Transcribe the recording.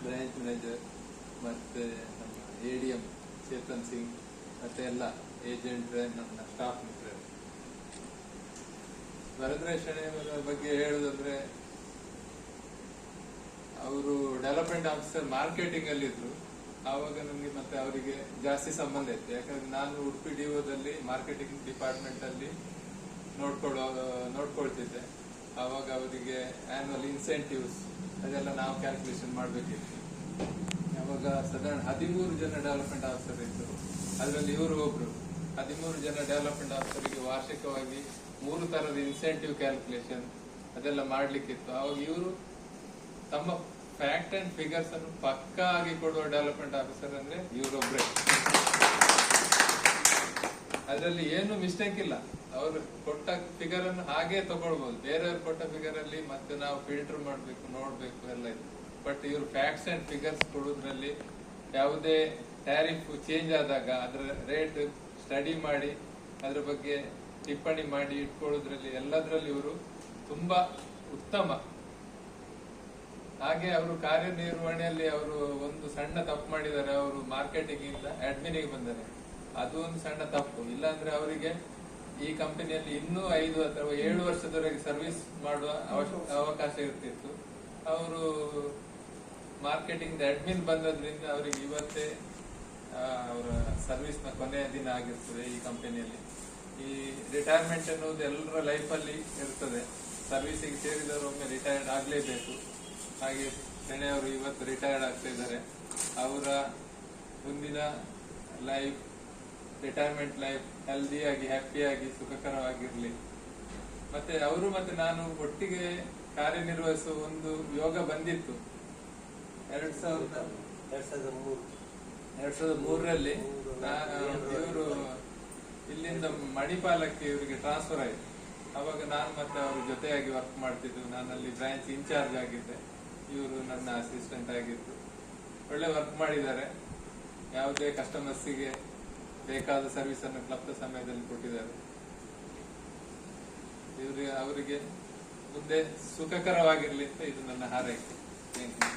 Branch manager ಮತ್ತೆ ನಮ್ಮ ADM Chetan Singh ಮತ್ತೆ ಎಲ್ಲ ಏಜೆಂಟ್ ನಮ್ಮ ಸ್ಟಾಫ್ ಮಿತ್ರರು. ವರದರಾಜ್ ಬಗ್ಗೆ ಹೇಳುದಂದ್ರೆ ಅವರು ಡೆವಲಪ್ಮೆಂಟ್ ಆಫೀಸರ್ ಮಾರ್ಕೆಟಿಂಗ್ ಅಲ್ಲಿ ಇದ್ರು. ಆವಾಗ ನನಗೆ ಮತ್ತೆ ಅವರಿಗೆ ಜಾಸ್ತಿ ಸಂಬಂಧ ಇತ್ತು. ಯಾಕಂದ್ರೆ ನಾನು ಉಡುಪಿ ಡಿಒದಲ್ಲಿ ಮಾರ್ಕೆಟಿಂಗ್ ಡಿಪಾರ್ಟ್ಮೆಂಟ್ ಅಲ್ಲಿ ನೋಡ್ಕೊಳ್ತಿದ್ದೆ. ಆವಾಗ ಅವರಿಗೆ ಆನ್ಯುವಲ್ ಇನ್ಸೆಂಟಿವ್ಸ್ ಅದೆಲ್ಲ ನಾವು ಕ್ಯಾಲ್ಕುಲೇಷನ್ ಮಾಡಬೇಕಿತ್ತು. ಅವಾಗ ಸಾಧಾರಣ 13 ಜನ ಡೆವಲಪ್ಮೆಂಟ್ ಆಫೀಸರ್ ಇದ್ದರು. ಅದರಲ್ಲಿ ಇವರು ಒಬ್ರು. 13 ಜನ ಡೆವಲಪ್ಮೆಂಟ್ ಆಫೀಸರ್ಗೆ ವಾರ್ಷಿಕವಾಗಿ 3 ತರದ ಇನ್ಸೆಂಟಿವ್ ಕ್ಯಾಲ್ಕುಲೇಷನ್ ಅದೆಲ್ಲ ಮಾಡ್ಲಿಕ್ಕಿತ್ತು. ಅವಾಗ ಇವರು ತಮ್ಮ ಫ್ಯಾಕ್ಟ್ ಅಂಡ್ ಫಿಗರ್ಸ್ ಅನ್ನು ಪಕ್ಕಾ ಆಗಿ ಕೊಡುವ ಡೆವಲಪ್ಮೆಂಟ್ ಆಫೀಸರ್ ಅಂದ್ರೆ ಇವರೊಬ್ಬರೇ. ಅದರಲ್ಲಿ ಏನು ಮಿಸ್ಟೇಕ್ ಇಲ್ಲ. ಅವರು ಕೊಟ್ಟ ಫಿಗರ್ ಅನ್ನು ಹಾಗೆ ತಗೊಳ್ಬಹುದು. ಬೇರೆಯವರು ಕೊಟ್ಟ ಫಿಗರ್ ಅಲ್ಲಿ ಮತ್ತೆ ನಾವು ಫಿಲ್ಟರ್ ಮಾಡ್ಬೇಕು, ನೋಡ್ಬೇಕು ಎಲ್ಲ ಇದೆ. ಬಟ್ ಇವರು ಫ್ಯಾಕ್ಟ್ಸ್ ಅಂಡ್ ಫಿಗರ್ಸ್ ಕೊಡೋದ್ರಲ್ಲಿ ಯಾವುದೇ ಟ್ಯಾರಿಫ್ ಚೇಂಜ್ ಆದಾಗ ಅದರ ರೇಟ್ ಸ್ಟಡಿ ಮಾಡಿ ಅದ್ರ ಬಗ್ಗೆ ಟಿಪ್ಪಣಿ ಮಾಡಿ ಇಟ್ಕೊಳ್ಳೋದ್ರಲ್ಲಿ ಎಲ್ಲದರಲ್ಲಿ ಇವರು ತುಂಬಾ ಉತ್ತಮ. ಹಾಗೆ ಅವರು ಕಾರ್ಯನಿರ್ವಹಣೆಯಲ್ಲಿ ಅವರು ಒಂದು ಸಣ್ಣ ತಪ್ಪು ಮಾಡಿದ್ದಾರೆ. ಅವರು ಮಾರ್ಕೆಟಿಂಗ್ ಇಂದ ಅಡ್ಮಿನಿಗೆ ಬಂದರೆ ಅದು ಒಂದು ಸಣ್ಣ ತಪ್ಪು. ಇಲ್ಲಾಂದ್ರೆ ಅವರಿಗೆ ಈ ಕಂಪನಿಯಲ್ಲಿ ಇನ್ನೂ 5 ಅಥವಾ 7 ವರ್ಷದವರೆಗೆ ಸರ್ವಿಸ್ ಮಾಡುವ ಅವಕಾಶ ಇರ್ತಿತ್ತು. ಅವರು ಮಾರ್ಕೆಟಿಂಗ್ ಅಡ್ಮಿನ್ ಬಂದದ್ರಿಂದ ಅವರಿಗೆ ಇವತ್ತೇ ಅವರ ಸರ್ವಿಸ್ ನ ಕೊನೆಯ ದಿನ ಆಗಿರ್ತದೆ ಈ ಕಂಪನಿಯಲ್ಲಿ. ಈ ರಿಟೈರ್ಮೆಂಟ್ ಅನ್ನೋದು ಎಲ್ಲರ ಲೈಫ್ ಅಲ್ಲಿ ಇರ್ತದೆ. ಸರ್ವಿಸಿಗೆ ಸೇರಿದವರು ಒಮ್ಮೆ ರಿಟೈರ್ಡ್ ಆಗ್ಲೇಬೇಕು. ಹಾಗೆ ಅವರು ಇವತ್ತು ರಿಟೈರ್ಡ್ ಆಗ್ತಾ ಇದ್ದಾರೆ. ಅವರ ಮುಂದಿನ ಲೈಫ್, ರಿಟೈರ್ಮೆಂಟ್ ಲೈಫ್ ಹೆಲ್ದಿಯಾಗಿ, ಹ್ಯಾಪಿಯಾಗಿ, ಸುಖಕರವಾಗಿರ್ಲಿ. ಮತ್ತೆ ಅವರು ಮತ್ತೆ ನಾನು ಒಟ್ಟಿಗೆ ಕಾರ್ಯನಿರ್ವಹಿಸುವ ಒಂದು ಯೋಗ ಬಂದಿತ್ತು. 2003ರಲ್ಲಿ ಇವರು ಇಲ್ಲಿಂದ ಮಣಿಪಾಲಕ್ಕೆ ಇವರಿಗೆ ಟ್ರಾನ್ಸ್ಫರ್ ಆಯಿತು. ಅವಾಗ ನಾನು ಮತ್ತೆ ಅವ್ರ ಜೊತೆಯಾಗಿ ವರ್ಕ್ ಮಾಡ್ತಿದ್ದು. ನಾನಲ್ಲಿ ಬ್ರಾಂಚ್ ಇನ್ಚಾರ್ಜ್ ಆಗಿದ್ದೆ, ಇವರು ನನ್ನ ಅಸಿಸ್ಟೆಂಟ್ ಆಗಿದ್ದು. ಒಳ್ಳೆ ವರ್ಕ್ ಮಾಡಿದ್ದಾರೆ. ಯಾವುದೇ ಕಸ್ಟಮರ್ಸಿಗೆ ಬೇಕಾದ ಸರ್ವಿಸ್ ಅನ್ನು ಕ್ಲಬ್ದ ಸಮಯದಲ್ಲಿ ಕೊಟ್ಟಿದ್ದಾರೆ. ಅವರಿಗೆ ಮುಂದೆ ಸುಖಕರವಾಗಿರ್ಲಿ ಅಂತ ಇದು ನನ್ನ ಹಾರೈಕೆ. Thank you.